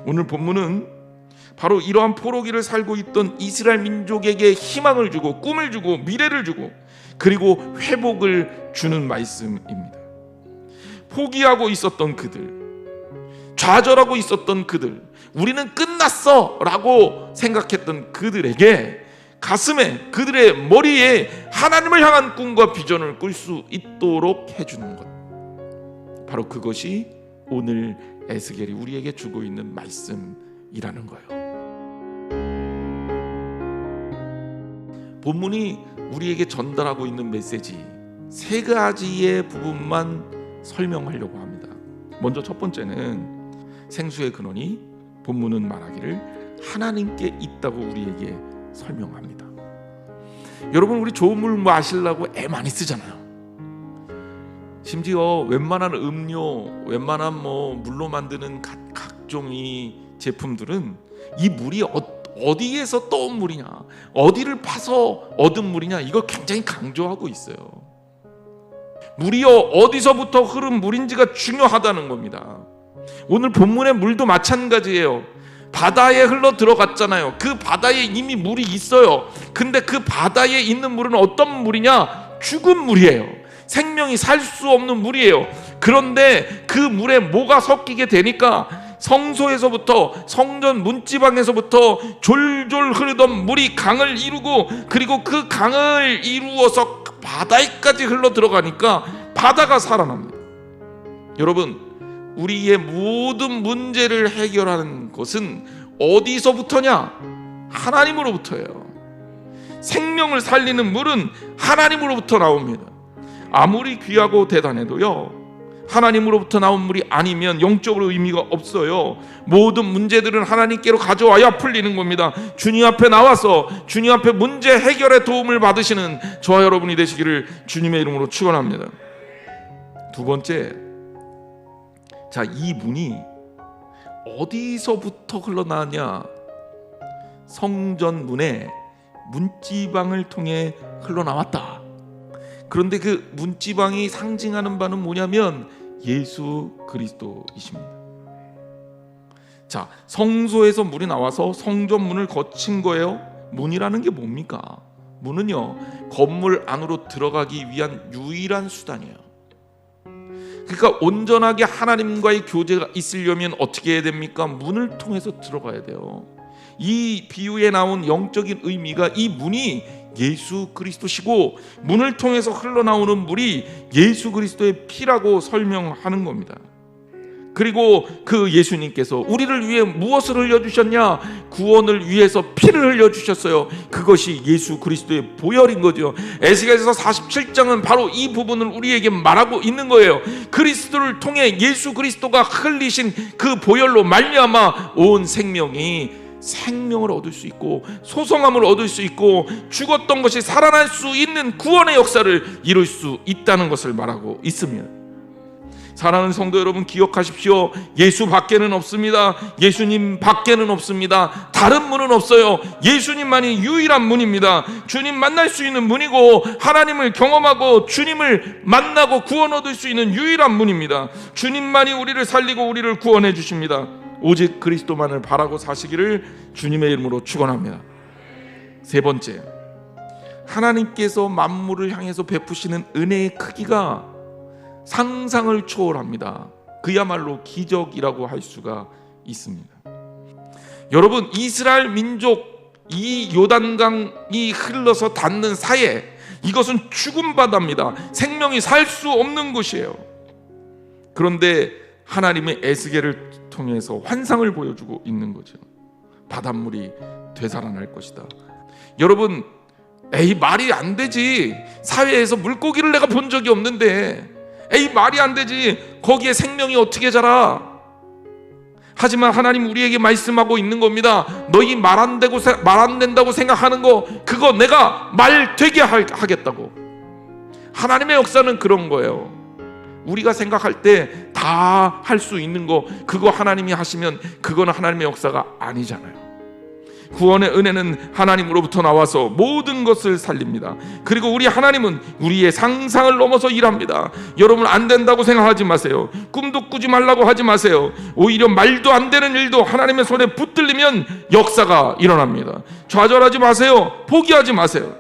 오늘 본문은 바로 이러한 포로기를 살고 있던 이스라엘 민족에게 희망을 주고 꿈을 주고 미래를 주고 그리고 회복을 주는 말씀입니다. 포기하고 있었던 그들, 좌절하고 있었던 그들, 우리는 끝났어 라고 생각했던 그들에게 가슴에, 그들의 머리에 하나님을 향한 꿈과 비전을 꿀 수 있도록 해주는 것, 바로 그것이 오늘 에스겔이 우리에게 주고 있는 말씀이라는 거예요. 본문이 우리에게 전달하고 있는 메시지 세 가지의 부분만 설명하려고 합니다. 먼저 첫 번째는 생수의 근원이 본문은 말하기를 하나님께 있다고 우리에게 설명합니다. 여러분, 우리 좋은 물 마시려고 애 많이 쓰잖아요. 심지어 웬만한 음료, 웬만한 물로 만드는 각종의 제품들은 이 물이 어디에서 떠온 물이냐, 어디를 파서 얻은 물이냐, 이걸 굉장히 강조하고 있어요. 물이요 어디서부터 흐른 물인지가 중요하다는 겁니다. 오늘 본문의 물도 마찬가지예요. 바다에 흘러 들어갔잖아요. 그 바다에 이미 물이 있어요. 근데 그 바다에 있는 물은 어떤 물이냐? 죽은 물이에요. 생명이 살 수 없는 물이에요. 그런데 그 물에 뭐가 섞이게 되니까 성소에서부터, 성전 문지방에서부터 졸졸 흐르던 물이 강을 이루고, 그리고 그 강을 이루어서 바다에까지 흘러 들어가니까 바다가 살아납니다. 여러분, 우리의 모든 문제를 해결하는 것은 어디서부터냐? 하나님으로부터예요. 생명을 살리는 물은 하나님으로부터 나옵니다. 아무리 귀하고 대단해도요, 하나님으로부터 나온 물이 아니면 영적으로 의미가 없어요. 모든 문제들은 하나님께로 가져와야 풀리는 겁니다. 주님 앞에 나와서 주님 앞에 문제 해결에 도움을 받으시는 저와 여러분이 되시기를 주님의 이름으로 축원합니다. 두 번째, 자, 이 문이 어디서부터 흘러나왔냐? 성전 문에 문지방을 통해 흘러나왔다. 그런데 그 문지방이 상징하는 바는 뭐냐면 예수 그리스도이십니다. 자, 성소에서 물이 나와서 성전 문을 거친 거예요. 문이라는 게 뭡니까? 문은요, 건물 안으로 들어가기 위한 유일한 수단이에요. 그러니까 온전하게 하나님과의 교제가 있으려면 어떻게 해야 됩니까? 문을 통해서 들어가야 돼요. 이 비유에 나온 영적인 의미가 이 문이 예수 그리스도시고, 문을 통해서 흘러나오는 물이 예수 그리스도의 피라고 설명하는 겁니다. 그리고 그 예수님께서 우리를 위해 무엇을 흘려주셨냐? 구원을 위해서 피를 흘려주셨어요. 그것이 예수 그리스도의 보혈인 거죠. 에스겔서 47장은 바로 이 부분을 우리에게 말하고 있는 거예요. 그리스도를 통해 예수 그리스도가 흘리신 그 보혈로 말미암아 온 생명을 얻을 수 있고, 소성함을 얻을 수 있고, 죽었던 것이 살아날 수 있는 구원의 역사를 이룰 수 있다는 것을 말하고 있습니다. 사랑하는 성도 여러분, 기억하십시오. 예수 밖에는 없습니다. 예수님 밖에는 없습니다. 다른 문은 없어요. 예수님만이 유일한 문입니다. 주님 만날 수 있는 문이고, 하나님을 경험하고 주님을 만나고 구원 얻을 수 있는 유일한 문입니다. 주님만이 우리를 살리고 우리를 구원해 주십니다. 오직 그리스도만을 바라고 사시기를 주님의 이름으로 축원합니다. 세 번째, 하나님께서 만물을 향해서 베푸시는 은혜의 크기가 상상을 초월합니다. 그야말로 기적이라고 할 수가 있습니다. 여러분, 이스라엘 민족, 이 요단강이 흘러서 닿는 사이에 이것은 죽은 바다입니다. 생명이 살 수 없는 곳이에요. 그런데 하나님의 에스겔을 통해서 환상을 보여주고 있는 거죠. 바닷물이 되살아날 것이다. 여러분, 에이, 말이 안 되지. 사회에서 물고기를 내가 본 적이 없는데, 에이, 말이 안 되지. 거기에 생명이 어떻게 자라? 하지만 하나님 우리에게 말씀하고 있는 겁니다. 너희 말 안 된다고 생각하는 거, 그거 내가 말 되게 하겠다고. 하나님의 역사는 그런 거예요. 우리가 생각할 때 다 할 수 있는 거, 그거 하나님이 하시면 그거는 하나님의 역사가 아니잖아요. 구원의 은혜는 하나님으로부터 나와서 모든 것을 살립니다. 그리고 우리 하나님은 우리의 상상을 넘어서 일합니다. 여러분, 안 된다고 생각하지 마세요. 꿈도 꾸지 말라고 하지 마세요. 오히려 말도 안 되는 일도 하나님의 손에 붙들리면 역사가 일어납니다. 좌절하지 마세요. 포기하지 마세요.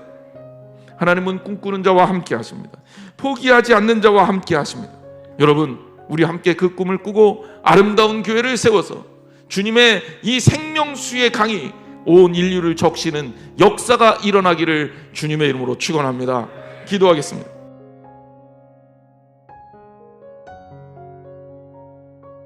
하나님은 꿈꾸는 자와 함께 하십니다. 포기하지 않는 자와 함께 하십니다. 여러분, 우리 함께 그 꿈을 꾸고 아름다운 교회를 세워서 주님의 이 생명수의 강이 온 인류를 적시는 역사가 일어나기를 주님의 이름으로 축원합니다. 기도하겠습니다.